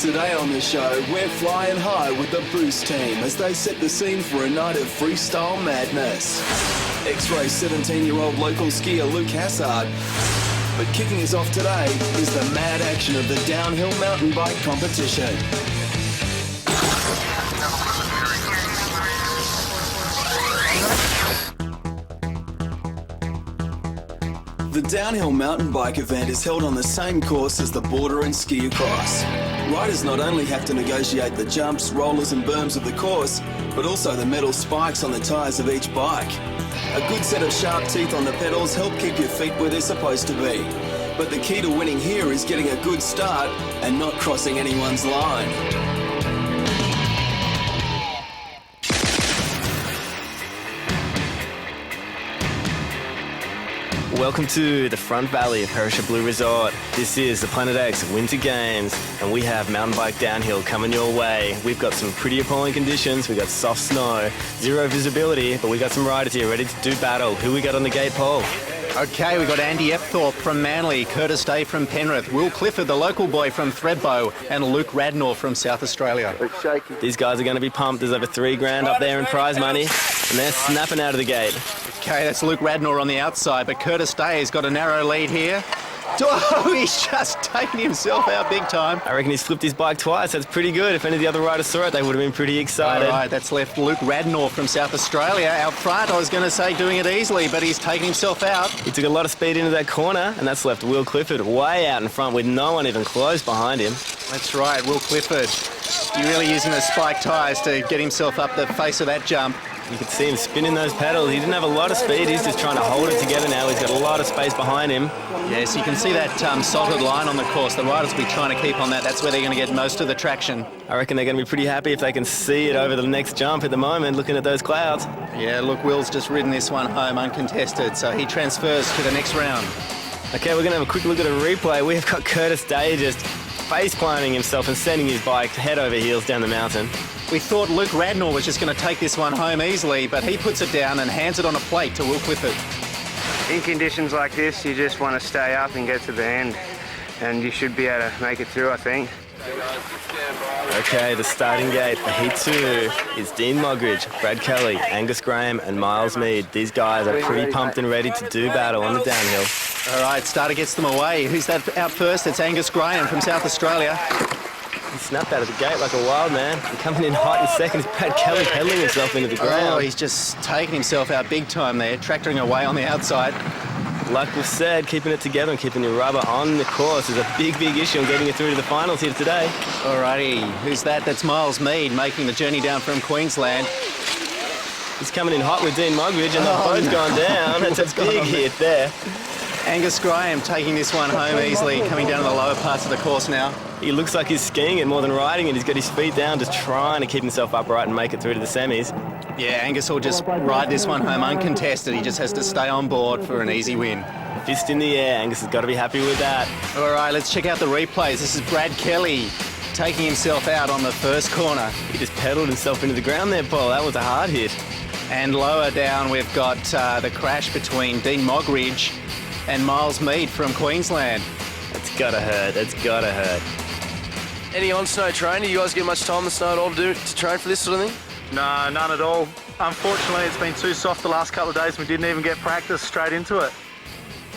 Today on the show, we're flying high with the Boost team as they set the scene for a night of freestyle madness. X-Ray 17-year-old local skier Luke Hassard. But kicking us off today is the mad action of the downhill mountain bike competition. The downhill mountain bike event is held on the same course as the border and ski across. Riders not only have to negotiate the jumps, rollers and berms of the course, but also the metal spikes on the tyres of each bike. A good set of sharp teeth on the pedals help keep your feet where they're supposed to be. But the key to winning here is getting a good start and not crossing anyone's line. Welcome to the Front Valley of Perisher Blue Resort. This is the Planet X Winter Games, and we have mountain bike downhill coming your way. We've got some pretty appalling conditions. We've got soft snow, zero visibility, but we got some riders here ready to do battle. Who we got on the gate, Paul? Okay, we've got Andy Epthorpe from Manly, Curtis Day from Penrith, Will Clifford, the local boy from Thredbo, and Luke Radnor from South Australia. These guys are going to be pumped. There's over $3,000 up there in prize money, and they're snapping out of the gate. Okay, that's Luke Radnor on the outside, but Curtis Day has got a narrow lead here. Oh, he's just taken himself out big time. I reckon he's flipped his bike twice. That's pretty good. If any of the other riders saw it, they would have been pretty excited. All right, that's left Luke Radnor from South Australia out front. I was going to say doing it easily, but he's taken himself out. He took a lot of speed into that corner, and that's left Will Clifford way out in front with no one even close behind him. That's right, Will Clifford. You're really using the spike tyres to get himself up the face of that jump. You could see him spinning those pedals. He didn't have a lot of speed. He's just trying to hold it together now. He's got a lot of space behind him. Yes, you can see that solid line on the course. The riders will be trying to keep on that. That's where they're going to get most of the traction. I reckon they're going to be pretty happy if they can see it over the next jump at the moment, looking at those clouds. Yeah, look, Will's just ridden this one home uncontested, so he transfers to the next round. Okay, we're going to have a quick look at a replay. We've got Curtis Day just face-planting himself and sending his bike head over heels down the mountain. We thought Luke Radnor was just going to take this one home easily, but he puts it down and hands it on a plate to Will Clifford. In conditions like this, you just want to stay up and get to the end, and you should be able to make it through, I think. Okay, the starting gate for Heat 2 is Dean Mogridge, Brad Kelly, Angus Graham and Miles Mead. These guys are pretty pumped and ready to do battle on the downhill. All right, starter gets them away. Who's that out first? It's Angus Graham from South Australia. He snapped out of the gate like a wild man. And coming in hot in second is Brad Kelly pedaling himself into the ground. Oh, he's just taking himself out big time there, tractoring away on the outside. Like we've said, keeping it together and keeping your rubber on the course is a big, big issue in getting you through to the finals here today. Alrighty, who's that? That's Miles Mead making the journey down from Queensland. He's coming in hot with Dean Mogridge and they've both gone down. That's a big hit there. Angus Graham taking this one home easily, coming down to the lower parts of the course now. He looks like he's skiing it more than riding it. He's got his feet down, just trying to keep himself upright and make it through to the semis. Yeah, Angus will just ride this one home uncontested. He just has to stay on board for an easy win. Fist in the air. Angus has got to be happy with that. All right, let's check out the replays. This is Brad Kelly taking himself out on the first corner. He just pedalled himself into the ground there, Paul. That was a hard hit. And lower down, we've got the crash between Dean Mogridge and Miles Mead from Queensland. That's got to hurt. That's got to hurt. Any on-snow training? You guys get much time in the snow at all to train for this sort of thing? No, none at all. Unfortunately, it's been too soft the last couple of days. We didn't even get practice straight into it.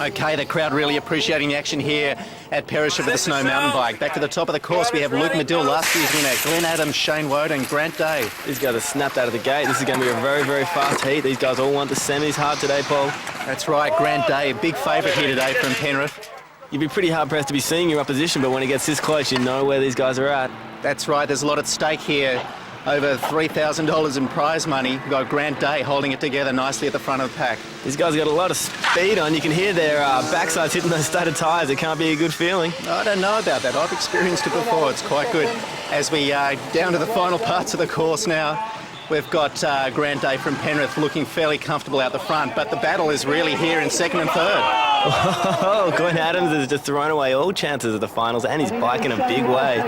Okay, the crowd really appreciating the action here at Perisher for the snow mountain bike. Back to the top of the course, we have Luke Medill, last year's winner, Glenn Adams, Shane Woad and Grant Day. These guys are snapped out of the gate. This is going to be a very, very fast heat. These guys all want the semis hard today, Paul. That's right, Grant Day, a big favourite here today from Penrith. You'd be pretty hard-pressed to be seeing your opposition, but when it gets this close, you know where these guys are at. That's right, there's a lot at stake here. Over $3,000 in prize money. We've got Grant Day holding it together nicely at the front of the pack. These guys got a lot of speed on. You can hear their backsides hitting those studded tyres. It can't be a good feeling. I don't know about that. I've experienced it before. It's quite good. As we down to the final parts of the course now, we've got Grant Day from Penrith looking fairly comfortable out the front, but the battle is really here in second and third. Oh, Glenn Adams has just thrown away all chances of the finals, and he's biking a big way.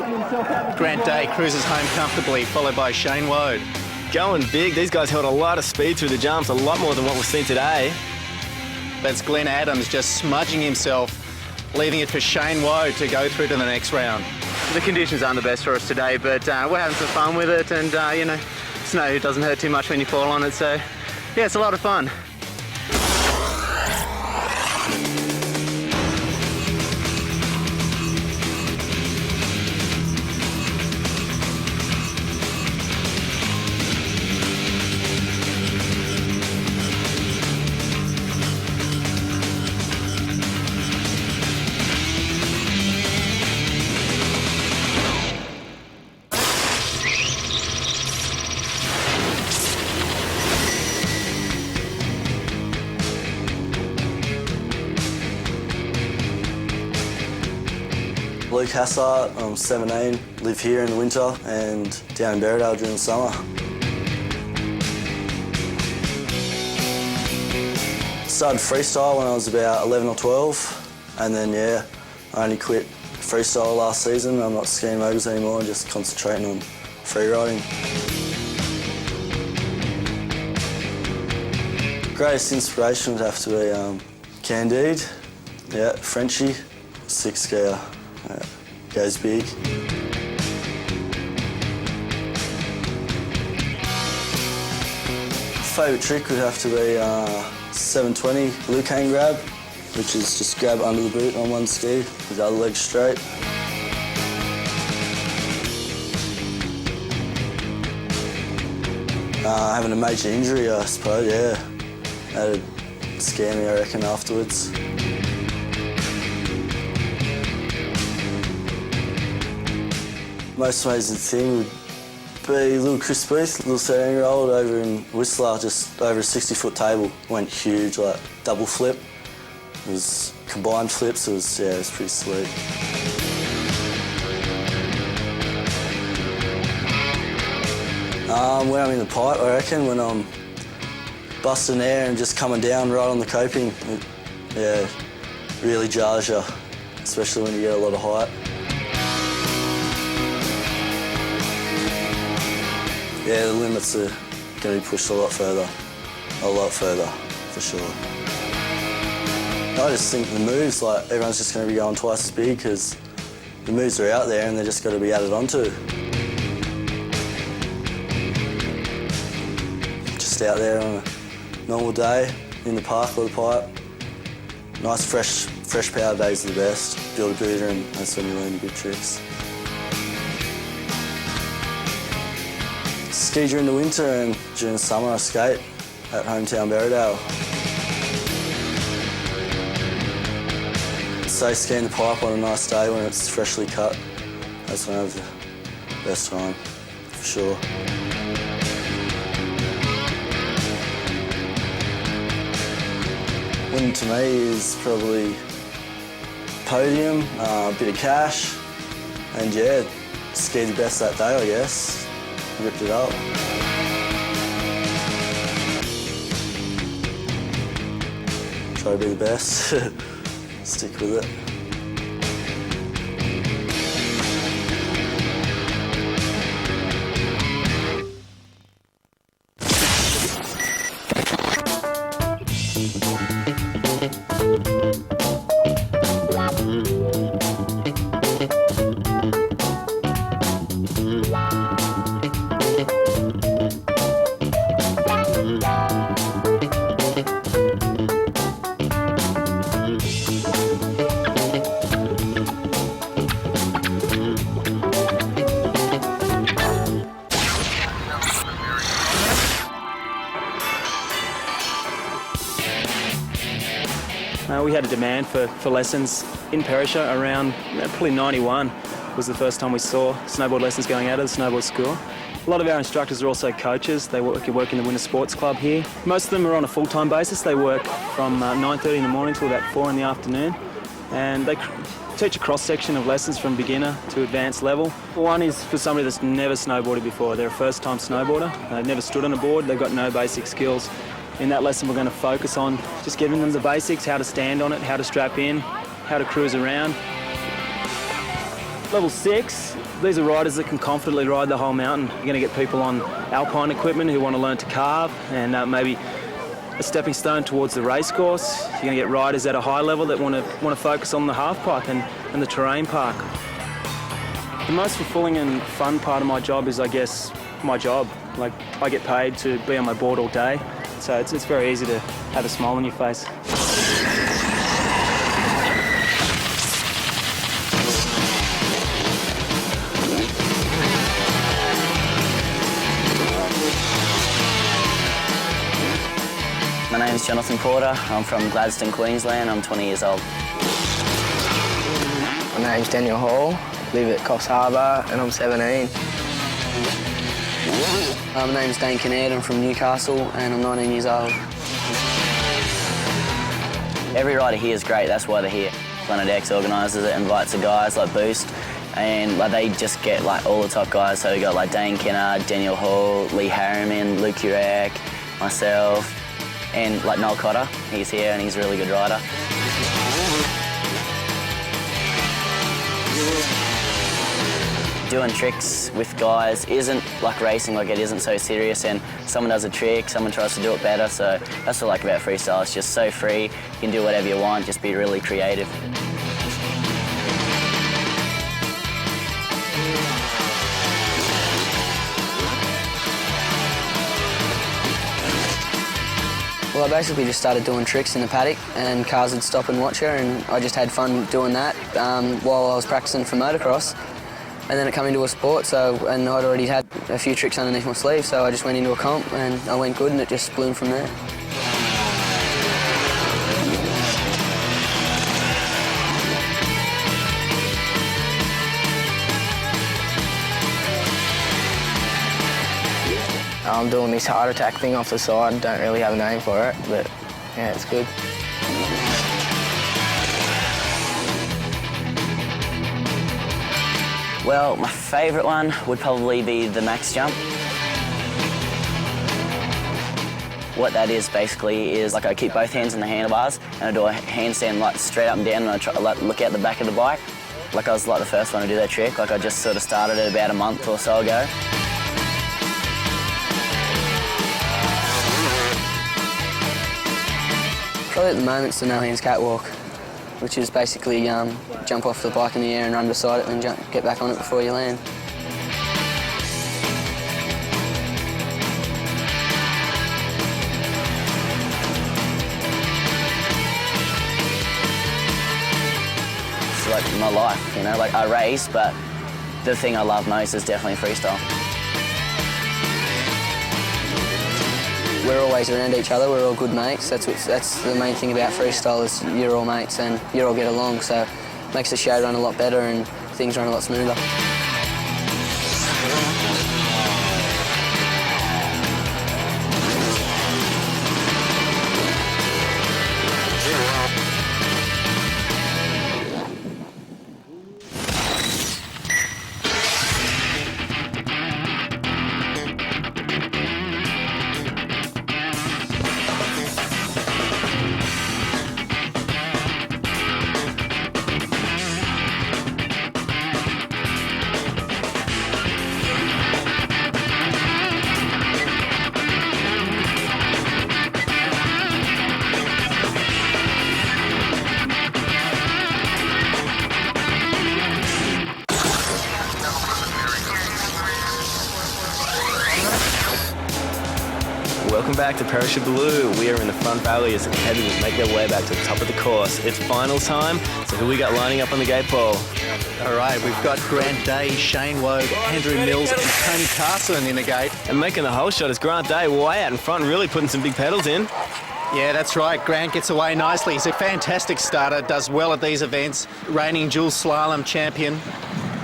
Grant Day cruises home comfortably, followed by Shane Woad. Going big. These guys held a lot of speed through the jumps, a lot more than what we've seen today. That's Glenn Adams just smudging himself, leaving it for Shane Woad to go through to the next round. the conditions aren't the best for us today, but we're having some fun with it, and you know, snow doesn't hurt too much when you fall on it, so yeah, it's a lot of fun. Luke Hassart, I'm 17, live here in the winter and down in Berriedale during the summer. Started freestyle when I was about 11 or 12, and then yeah, I only quit freestyle last season. I'm not skiing motors anymore, I'm just concentrating on freeriding. Greatest inspiration would have to be Candide, yeah, Frenchie, 6 skier. Goes big. Favourite trick would have to be 720 blue cane grab, which is just grab under the boot on one ski with the other leg straight. Having a major injury, I suppose, yeah. That'd scare me, I reckon, afterwards. Most amazing thing would be little Chris Booth, little 17-year-old over in Whistler, just over a 60-foot table. Went huge, like double flip. It was combined flips, it was pretty sweet. When I'm in the pipe, I reckon, when I'm busting air and just coming down right on the coping, it really jars you, especially when you get a lot of height. Yeah, the limits are going to be pushed a lot further, for sure. I just think the moves, like, everyone's just going to be going twice as big because the moves are out there and they're just got to be added onto. Just out there on a normal day, in the park or the pipe. Nice fresh power days are the best. Build a booter and that's when you learn your good tricks. Ski during the winter, and during the summer I skate at hometown Berriedale. So skiing the pipe on a nice day when it's freshly cut, that's when I have the best time, for sure. Winning to me is probably podium, a bit of cash, and yeah, ski the best that day, I guess. Ripped it up. Try to be the best. Stick with it. We had a demand for lessons in Perisher around probably 91 was the first time we saw snowboard lessons going out of the snowboard school. A lot of our instructors are also coaches. They work in the Winter Sports Club here. Most of them are on a full-time basis. They work from 9:30 in the morning till about 4 in the afternoon. And they teach a cross-section of lessons from beginner to advanced level. One is for somebody that's never snowboarded before. They're a first-time snowboarder. They've never stood on a board. They've got no basic skills. In that lesson, we're going to focus on just giving them the basics, how to stand on it, how to strap in, how to cruise around. Level 6, these are riders that can confidently ride the whole mountain. You're going to get people on alpine equipment who want to learn to carve and maybe a stepping stone towards the race course. You're going to get riders at a high level that want to focus on the half pipe and the terrain park. The most fulfilling and fun part of my job is, I guess, my job. Like, I get paid to be on my board all day, so it's very easy to have a smile on your face. My name is Jonathan Porter. I'm from Gladstone, Queensland. I'm 20 years old. My name's Daniel Hall. Live at Coffs Harbour and I'm 17. My name's Dane Kinnaird. I'm from Newcastle and I'm 19 years old. Every rider here is great. That's why they're here. Planet X organises it, invites the guys like Boost, and like they just get like all the top guys. So we got like Dane Kinnaird, Daniel Hall, Lee Harriman, Luke Urak, myself. And like Noel Cotter, he's here and he's a really good rider. Doing tricks with guys isn't like racing, like it isn't so serious, and someone does a trick, someone tries to do it better, so that's what I like about freestyle. It's just so free, you can do whatever you want, just be really creative. Well, I basically just started doing tricks in the paddock and cars would stop and watch her, and I just had fun doing that while I was practicing for motocross. And then it came into a sport, and I'd already had a few tricks underneath my sleeve, so I just went into a comp and I went good and it just bloomed from there. I'm doing this heart attack thing off the side. Don't really have a name for it, but yeah, it's good. Well, my favourite one would probably be the max jump. What that is basically is like I keep both hands in the handlebars and I do a handstand like straight up and down, and I try to like look out the back of the bike. Like I was like the first one to do that trick. Like I just sort of started it about a month or so ago. Probably at the moment it's the no-hands catwalk, which is basically jump off the bike in the air and run beside it and then get back on it before you land. It's like my life, you know, like I race, but the thing I love most is definitely freestyle. We're always around each other, we're all good mates. That's the main thing about freestyle is you're all mates and you all get along, so it makes the show run a lot better and things run a lot smoother. Welcome back to Perisher Blue. We are in the front valley as the competitors make their way back to the top of the course. It's finals time, so who we got lining up on the gate, Paul? All right, we've got Grant Day, Shane Woad, Andrew Mills and Tony Carson in the gate. And making the whole shot is Grant Day, way out in front, really putting some big pedals in. Yeah, that's right. Grant gets away nicely. He's a fantastic starter, does well at these events. Reigning dual slalom champion.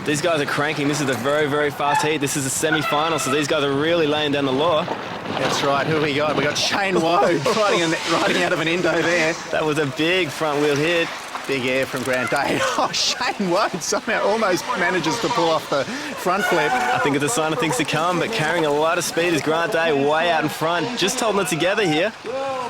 These guys are cranking. This is a very, very fast heat. This is a semi-final, so these guys are really laying down the law. That's right. Who we got? We got Shane Woad riding out of an Indo there. That was a big front wheel hit. Big air from Grant Day. Oh, Shane Woad somehow almost manages to pull off the front flip. I think it's a sign of things to come, but carrying a lot of speed is Grant Day way out in front, just holding it together here.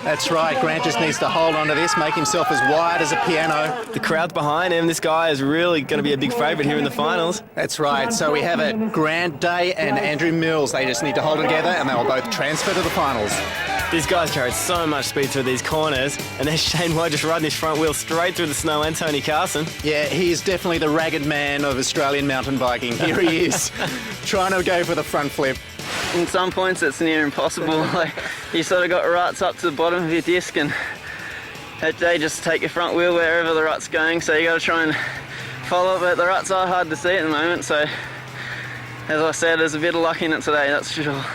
That's right. Grant just needs to hold on to this, make himself as wide as a piano. The crowd's behind him. This guy is really going to be a big favourite here in the finals. That's right. So we have it. Grant Day and Andrew Mills. They just need to hold it together and they will both transfer to the finals. These guys carried so much speed through these corners, and there's Shane White just riding his front wheel straight through the snow, and Tony Carson. Yeah, he is definitely the ragged man of Australian mountain biking. Here he is, trying to go for the front flip. In some points it's near impossible. Like, you sort of got ruts up to the bottom of your disc, and they just take your front wheel wherever the rut's going, so you got to try and follow it, but the ruts are hard to see at the moment, so as I said, there's a bit of luck in it today, that's for sure.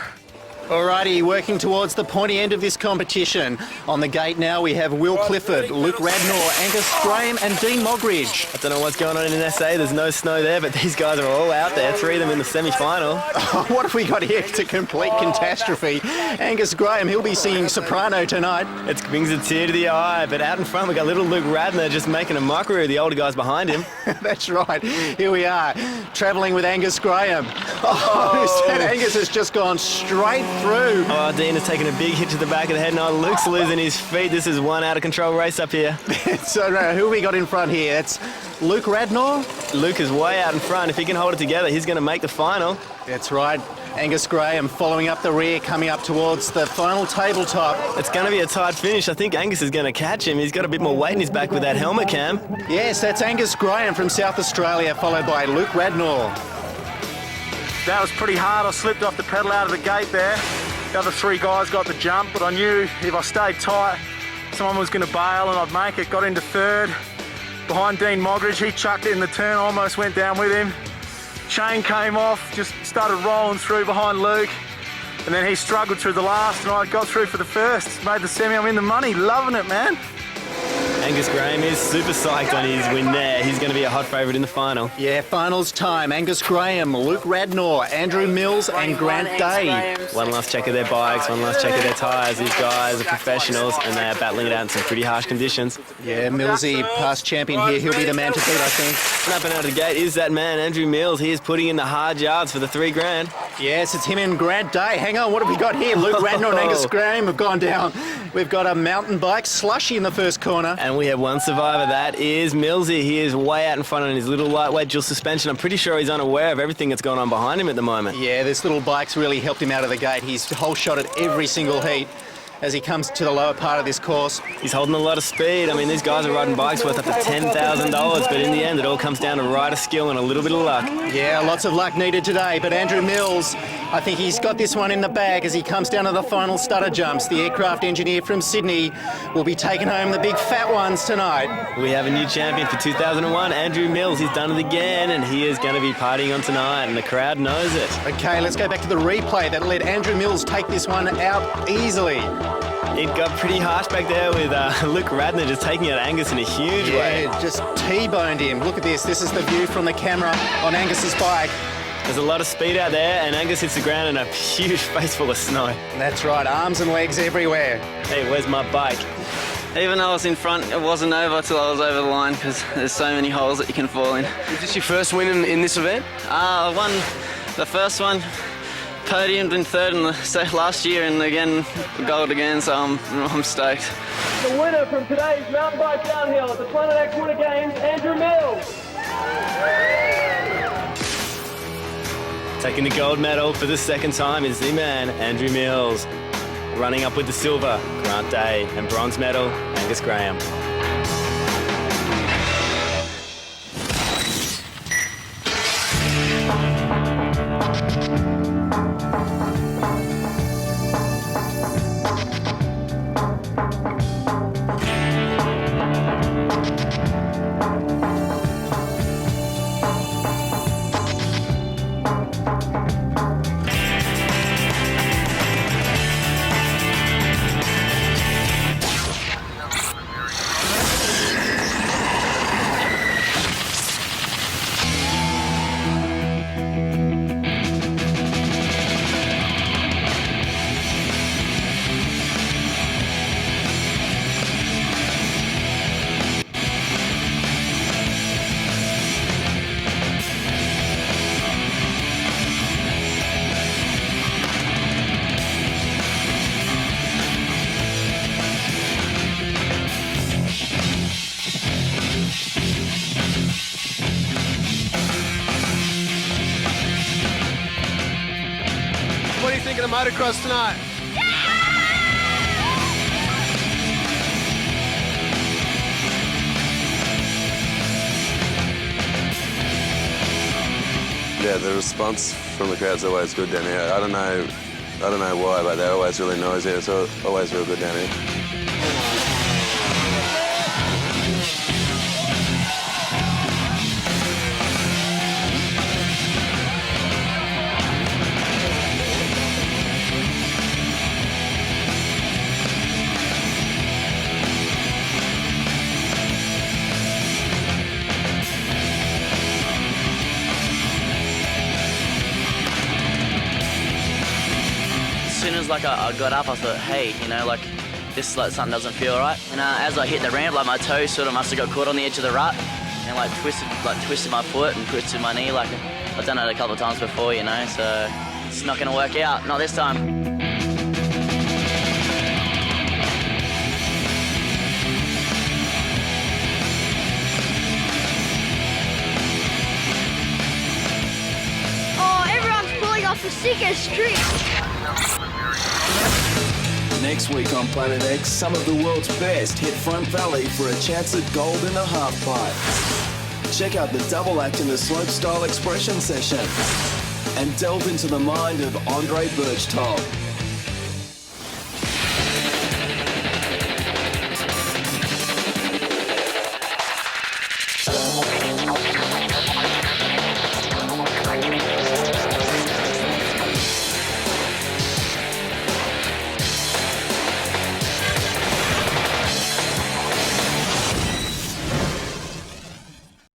Alrighty, working towards the pointy end of this competition. On the gate now we have Will Clifford, Luke Radnor, Angus Graham and Dean Mogridge. I don't know what's going on in SA, there's no snow there, but these guys are all out there, 3 of them in the semi-final. What have we got here? It's a complete catastrophe. Angus Graham, he'll be singing soprano tonight. It brings a tear to the eye, but out in front we got little Luke Radnor just making a mockery of the older guys behind him. That's right, here we are, travelling with Angus Graham. Oh, Angus has just gone straight through. Oh, Dean has taken a big hit to the back of the head. Now Luke's losing his feet. This is one out-of-control race up here. So who we got in front here? It's Luke Radnor. Luke is way out in front. If he can hold it together, he's going to make the final. That's right. Angus Graham following up the rear, coming up towards the final tabletop. It's going to be a tight finish. I think Angus is going to catch him. He's got a bit more weight in his back with that helmet cam. Yes, that's Angus Graham from South Australia, followed by Luke Radnor. That was pretty hard. I slipped off the pedal out of the gate there. The other 3 guys got the jump, but I knew if I stayed tight, someone was going to bail and I'd make it. Got into 3rd. Behind Dean Mogridge, he chucked it in the turn, almost went down with him. Shane came off, just started rolling through behind Luke. And then he struggled through the last, and I got through for the first. Made the semi, I'm in the money, loving it, man. Angus Graham is super psyched on his win there. He's going to be a hot favourite in the final. Yeah, finals time. Angus Graham, Luke Radnor, Andrew Mills and Grant Day. One last check of their bikes, one last check of their tyres. These guys are professionals and they are battling it out in some pretty harsh conditions. Yeah, Millsy, past champion here. He'll be the man to beat, I think. Snapping out of the gate is that man, Andrew Mills. He is putting in the hard yards for the $3 grand. Yes, it's him and Grant Day. Hang on, what have we got here? Luke Radnor and Angus Graham have gone down. We've got a mountain bike slushy in the first corner. And we have one survivor, that is Millsy. He is way out in front on his little lightweight dual suspension. I'm pretty sure he's unaware of everything that's going on behind him at the moment. Yeah, this little bike's really helped him out of the gate. He's whole shot at every single heat as he comes to the lower part of this course. He's holding a lot of speed. I mean, these guys are riding bikes worth up to $10,000, but in the end, it all comes down to rider skill and a little bit of luck. Yeah, lots of luck needed today, but Andrew Mills, I think he's got this one in the bag as he comes down to the final stutter jumps. The aircraft engineer from Sydney will be taking home the big fat ones tonight. We have a new champion for 2001, Andrew Mills. He's done it again, and he is going to be partying on tonight, and the crowd knows it. Okay, let's go back to the replay that let Andrew Mills take this one out easily. It got pretty harsh back there with Luke Radnor just taking out Angus in a huge way. Yeah, just T-boned him. Look at this. This is the view from the camera on Angus's bike. There's a lot of speed out there, and Angus hits the ground in a huge face full of snow. That's right, arms and legs everywhere. Hey, where's my bike? Even though I was in front, it wasn't over till I was over the line because there's so many holes that you can fall in. Is this your first win in this event? I won the first one, podiumed in 3rd in the last year, and again gold again, so I'm stoked. The winner from today's mountain bike downhill at the Planet X Winter Games, Andrew Mills. Taking the gold medal for the 2nd time is the man, Andrew Mills. Running up with the silver, Grant Day, and bronze medal, Angus Graham. What do you think of the motocross tonight? Yeah, the response from the crowd's always good down here. I don't know why, but they're always really noisy. It's always real good down here. As soon as like I got up, I thought, hey, you know, like this is like something doesn't feel right. And as I hit the ramp, like my toe sort of must have got caught on the edge of the rut, and like twisted my foot and twisted my knee. Like I've done it a couple of times before, you know. So it's not going to work out, not this time. Oh, everyone's pulling off the sickest tricks. Next week on Planet X, some of the world's best hit Front Valley for a chance at gold in the half pipe. Check out the double act in the slopestyle expression session and delve into the mind of Andre Berchtold.